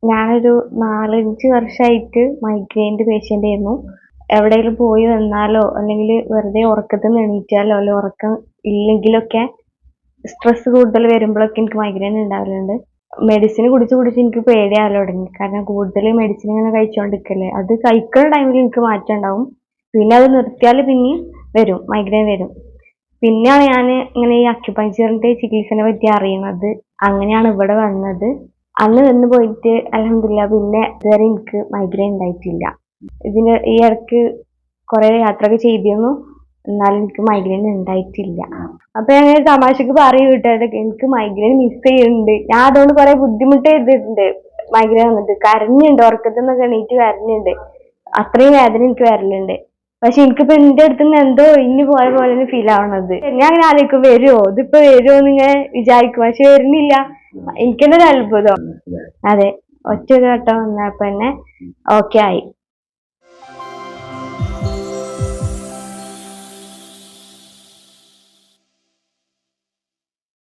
ഞാനൊരു 4-5 വർഷമായിട്ട് മൈഗ്രെയിൻ്റെ പേഷ്യൻ്റ് ആയിരുന്നു. എവിടെയെങ്കിലും പോയി വന്നാലോ അല്ലെങ്കിൽ വെറുതെ ഉറക്കത്തിൽ നിന്ന് എണീറ്റാലോ അല്ലെങ്കിൽ ഉറക്കം ഇല്ലെങ്കിലൊക്കെ സ്ട്രെസ് കൂടുതൽ വരുമ്പോഴൊക്കെ എനിക്ക് മൈഗ്രെയിൻ ഉണ്ടാവലുണ്ട്. മെഡിസിൻ കുടിച്ച് എനിക്ക് പേടിയാവല് തുടങ്ങി. കാരണം കൂടുതൽ മെഡിസിൻ ഇങ്ങനെ കഴിച്ചുകൊണ്ടിരിക്കല്ലേ. അത് കഴിക്കുന്ന ടൈമിൽ എനിക്ക് മാറ്റം ഉണ്ടാവും. പിന്നെ അത് നിർത്തിയാൽ പിന്നെയും വരും, മൈഗ്രെയിൻ വരും. പിന്നെയാണ് ഞാൻ ഇങ്ങനെ ഈ അക്യുപഞ്ചറിന്റെ ചികിത്സനെ പറ്റി അറിയുന്നത്. അങ്ങനെയാണ് ഇവിടെ വന്നത്. അന്ന് നിന്ന് പോയിട്ട് അൽഹംദുലില്ലാഹ് പിന്നെ ഇതുവരെ എനിക്ക് മൈഗ്രെയിൻ ഉണ്ടായിട്ടില്ല. ഈ ഇടയ്ക്ക് കുറെ യാത്രയൊക്കെ ചെയ്തിരുന്നു, എന്നാലും എനിക്ക് മൈഗ്രെയിൻ ഉണ്ടായിട്ടില്ല. അപ്പൊ ഞാൻ തമാശക്ക് പറയും വീട്ടുകാരൊക്കെ എനിക്ക് മൈഗ്രെയിൻ മിസ് ചെയ്യുന്നുണ്ട്. ഞാൻ അതുകൊണ്ട് കുറെ ബുദ്ധിമുട്ട് ചെയ്തിട്ടുണ്ട്. മൈഗ്രെയിൻ വന്നിട്ട് കരഞ്ഞുണ്ട്, ഉറക്കത്തിൽ നിന്നൊക്കെ എണീറ്റ് കരഞ്ഞുണ്ട്. അത്രയും വേദന എനിക്ക് വരലുണ്ട്. പക്ഷെ എനിക്കിപ്പോ എന്റെ അടുത്ത് നിന്ന് എന്തോ ഇനി പോയ പോലെ ഫീൽ ആവണത്. ഞാൻ അങ്ങനെ ആലോചിക്കും, വരുമോ ഇതിപ്പോ വരുമോ എന്നിങ്ങനെ വിചാരിക്കും. പക്ഷെ വരുന്നില്ല. എനിക്ക് തന്നെ ഒരു അത്ഭുതം. അതെ, ഒറ്റ ഒരു വട്ടം വന്നപ്പോ തന്നെ ഓക്കെ ആയി.